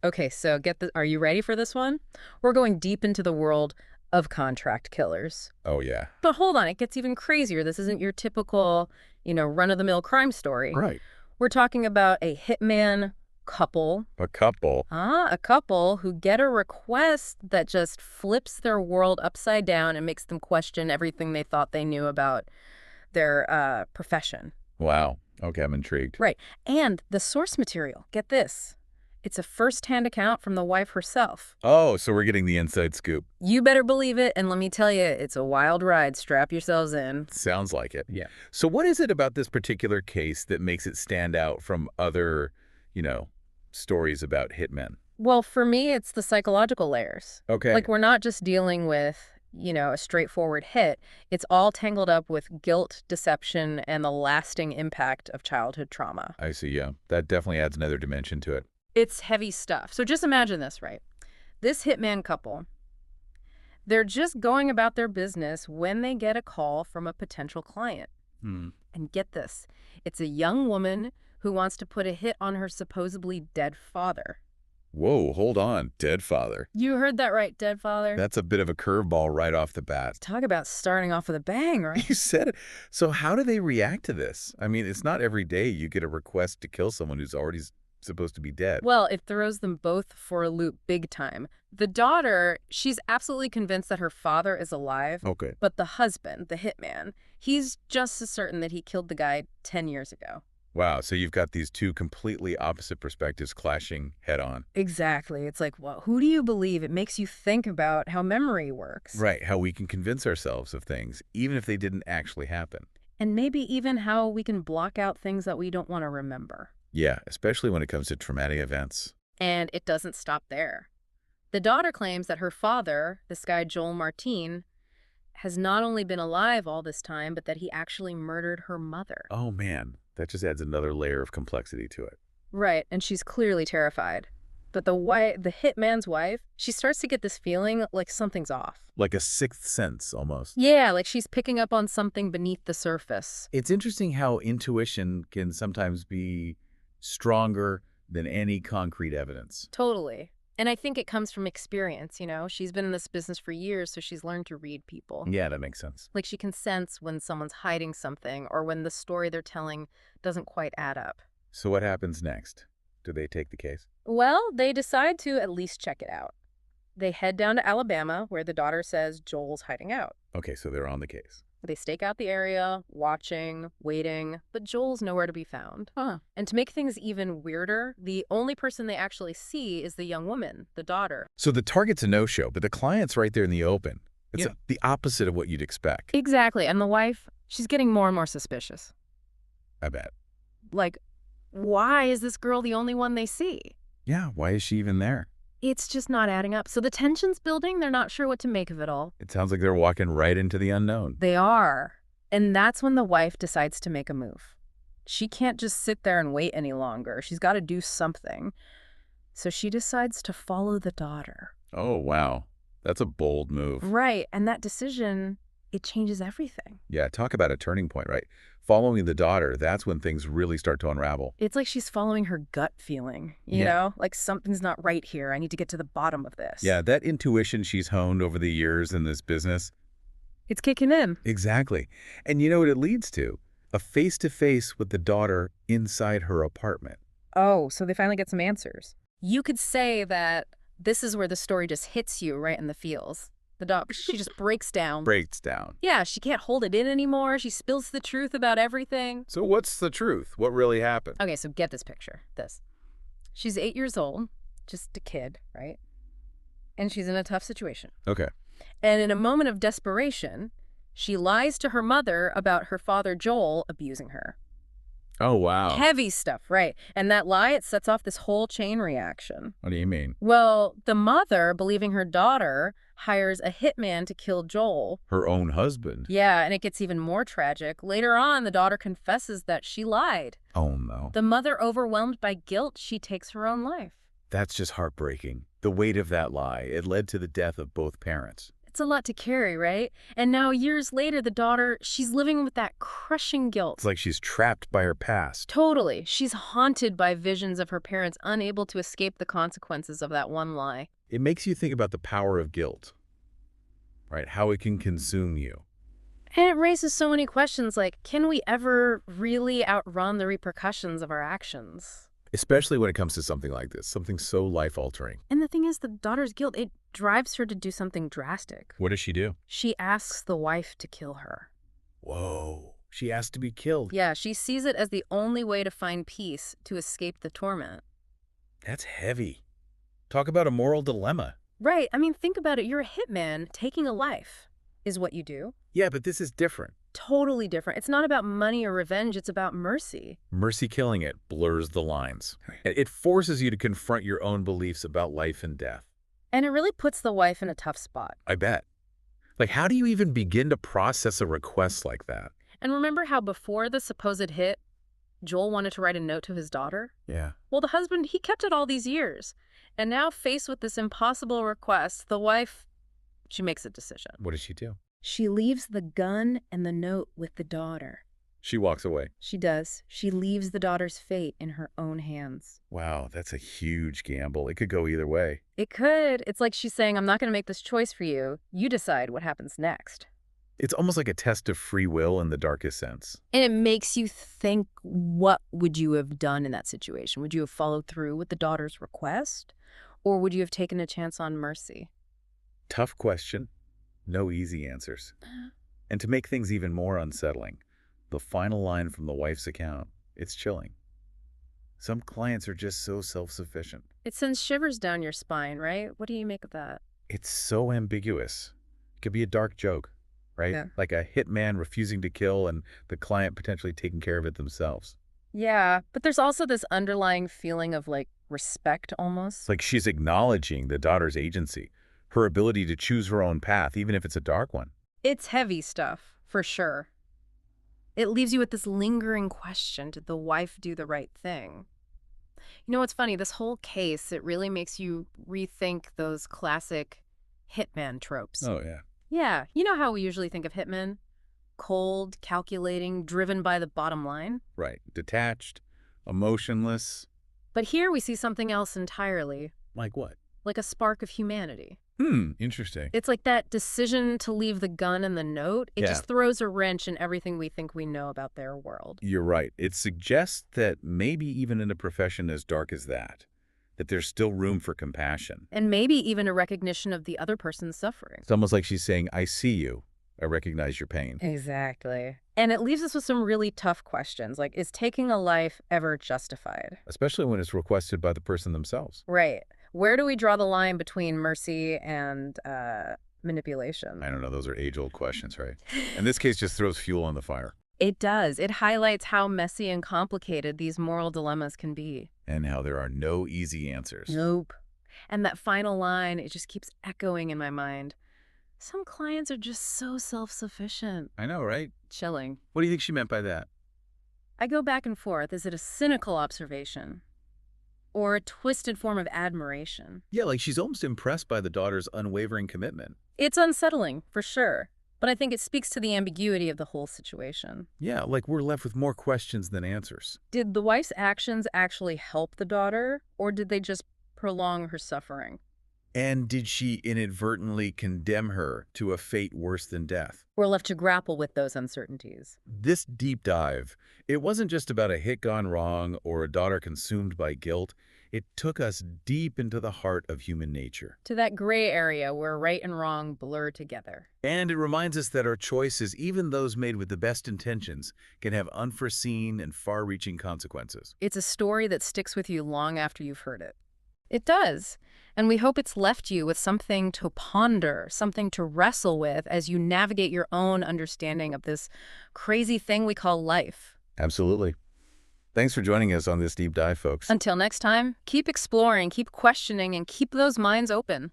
Okay, so are you ready for this one? We're going deep into the world of contract killers. Oh, yeah. But hold on, it gets even crazier. This isn't your typical, run-of-the-mill crime story. Right. We're talking about a hitman couple. A couple. A couple who get a request that just flips their world upside down and makes them question everything they thought they knew about their profession. Wow. Okay, I'm intrigued. Right. And the source material, get this. It's a first-hand account from the wife herself. Oh, so we're getting the inside scoop. You better believe it, and let me tell you, it's a wild ride. Strap yourselves in. Sounds like it. Yeah. So what is it about this particular case that makes it stand out from other, stories about hitmen? Well, for me, it's the psychological layers. Okay. Like, we're not just dealing with, a straightforward hit. It's all tangled up with guilt, deception, and the lasting impact of childhood trauma. I see, yeah. That definitely adds another dimension to it. It's heavy stuff. So just imagine this, right? This hitman couple, they're just going about their business when they get a call from a potential client. Hmm. And get this, it's a young woman who wants to put a hit on her supposedly dead father. Whoa, hold on. Dead father. You heard that right, dead father. That's a bit of a curveball right off the bat. Talk about starting off with a bang, right? You said it. So how do they react to this? I mean, it's not every day you get a request to kill someone who's already supposed to be dead. Well, it throws them both for a loop big time. The daughter, she's absolutely convinced that her father is alive. Okay. But the husband, the hitman, he's just as certain that he killed the guy 10 years ago. Wow, so you've got these two completely opposite perspectives clashing head-on. Exactly. It's like, well, who do you believe? It makes you think about how memory works. Right, how we can convince ourselves of things, even if they didn't actually happen. And maybe even how we can block out things that we don't want to remember. Yeah, especially when it comes to traumatic events. And it doesn't stop there. The daughter claims that her father, this guy Joel Martin, has not only been alive all this time, but that he actually murdered her mother. Oh, man, that just adds another layer of complexity to it. Right, and she's clearly terrified. But the hitman's wife, she starts to get this feeling like something's off. Like a sixth sense, almost. Yeah, like she's picking up on something beneath the surface. It's interesting how intuition can sometimes be stronger than any concrete evidence. Totally. And I think it comes from experience, She's been in this business for years, so she's learned to read people. Yeah, that makes sense. Like she can sense when someone's hiding something or when the story they're telling doesn't quite add up. So what happens next? Do they take the case? Well, they decide to at least check it out. They head down to Alabama, where the daughter says Joel's hiding out. Okay, so they're on the case. They stake out the area, watching, waiting, but Joel's nowhere to be found. And to make things even weirder, the only person they actually see is the young woman, the daughter. So the target's a no-show, but the client's right there in the open. It's the opposite of what you'd expect. Exactly. And the wife, she's getting more and more suspicious. I bet. Like, why is this girl the only one they see? Yeah, why is she even there? It's just not adding up. So the tension's building. They're not sure what to make of it all. It sounds like they're walking right into the unknown. They are. And that's when the wife decides to make a move. She can't just sit there and wait any longer. She's got to do something. So she decides to follow the daughter. Oh, wow. That's a bold move. Right. And that decision, it changes everything. Yeah, talk about a turning point, right? Following the daughter, that's when things really start to unravel. It's like she's following her gut feeling, you know? Like something's not right here. I need to get to the bottom of this. Yeah, that intuition she's honed over the years in this business. It's kicking in. Exactly. And you know what it leads to? A face-to-face with the daughter inside her apartment. Oh, so they finally get some answers. You could say that this is where the story just hits you right in the feels. The dog, she just breaks down. Breaks down. Yeah, she can't hold it in anymore. She spills the truth about everything. So what's the truth? What really happened? Okay, so get this picture. She's 8 years old, just a kid, right? And she's in a tough situation. Okay. And in a moment of desperation, she lies to her mother about her father, Joel, abusing her. Oh, wow. Heavy stuff, right. And that lie, it sets off this whole chain reaction. What do you mean? Well, the mother, believing her daughter, hires a hitman to kill Joel. Her own husband? Yeah, and it gets even more tragic. Later on, the daughter confesses that she lied. Oh, no. The mother, overwhelmed by guilt, she takes her own life. That's just heartbreaking. The weight of that lie, it led to the death of both parents. It's a lot to carry, right? And now, years later, the daughter, she's living with that crushing It's guilt. like she's trapped by her past. Totally. She's haunted by visions of her parents unable to escape the consequences of that one lie. It makes you think about the power of guilt, right? How it can consume you. And it raises so many questions like, can we ever really outrun the repercussions of our actions? Especially when it comes to something like this, something so life-altering. And the thing is, the daughter's guilt, it drives her to do something drastic. What does she do? She asks the wife to kill her. Whoa. She asked to be killed. Yeah, she sees it as the only way to find peace, to escape the torment. That's heavy. Talk about a moral dilemma. Right. I mean, think about it. You're a hitman. Taking a life is what you do. Yeah, but this is different. Totally different. It's not about money or revenge. It's about mercy. Mercy killing it blurs the lines. It forces you to confront your own beliefs about life and death. And it really puts the wife in a tough spot. I bet. Like, how do you even begin to process a request like that? And remember how before the supposed hit, Joel wanted to write a note to his daughter? Yeah. Well, the husband, he kept it all these years. And now, faced with this impossible request, the wife, she makes a decision. What does she do? She leaves the gun and the note with the daughter. She walks away. She does. She leaves the daughter's fate in her own hands. Wow, that's a huge gamble. It could go either way. It could. It's like she's saying, I'm not going to make this choice for you. You decide what happens next. It's almost like a test of free will in the darkest sense. And it makes you think, what would you have done in that situation? Would you have followed through with the daughter's request? Or would you have taken a chance on mercy? Tough question. No easy answers. And to make things even more unsettling, the final line from the wife's account, it's chilling. Some clients are just so self-sufficient. It sends shivers down your spine, right? What do you make of that? It's so ambiguous. It could be a dark joke, right? Yeah. Like a hitman refusing to kill and the client potentially taking care of it themselves. Yeah, but there's also this underlying feeling of like respect almost. It's like she's acknowledging the daughter's agency, her ability to choose her own path, even if it's a dark one. It's heavy stuff, for sure. It leaves you with this lingering question, did the wife do the right thing? You know what's funny? This whole case, it really makes you rethink those classic hitman tropes. Oh, yeah. Yeah, you know how we usually think of hitmen? Cold, calculating, driven by the bottom line? Right. Detached, emotionless. But here we see something else entirely, Like what? like a spark of humanity. Interesting. It's like that decision to leave the gun and the note. It Yeah. just throws a wrench in everything we think we know about their world. You're right. It suggests that maybe even in a profession as dark as that there's still room for compassion. And maybe even a recognition of the other person's suffering. It's almost like she's saying, I see you. I recognize your pain. Exactly. And it leaves us with some really tough questions, like, is taking a life ever justified? Especially when it's requested by the person themselves. Right. Where do we draw the line between mercy and manipulation? I don't know. Those are age-old questions, right? And this case just throws fuel on the fire. It does. It highlights how messy and complicated these moral dilemmas can be. And how there are no easy answers. Nope. And that final line, it just keeps echoing in my mind. Some clients are just so self-sufficient. I know, right? Chilling. What do you think she meant by that? I go back and forth. Is it a cynical observation? Or a twisted form of admiration? Yeah, like she's almost impressed by the daughter's unwavering commitment. It's unsettling, for sure. But I think it speaks to the ambiguity of the whole situation. Yeah, like we're left with more questions than answers. Did the wife's actions actually help the daughter, or did they just prolong her suffering? And did she inadvertently condemn her to a fate worse than death? We're left to grapple with those uncertainties. This deep dive, it wasn't just about a hit gone wrong or a daughter consumed by guilt. It took us deep into the heart of human nature. To that gray area where right and wrong blur together. And it reminds us that our choices, even those made with the best intentions, can have unforeseen and far-reaching consequences. It's a story that sticks with you long after you've heard it. It does. And we hope it's left you with something to ponder, something to wrestle with as you navigate your own understanding of this crazy thing we call life. Absolutely. Thanks for joining us on this deep dive, folks. Until next time, keep exploring, keep questioning, and keep those minds open.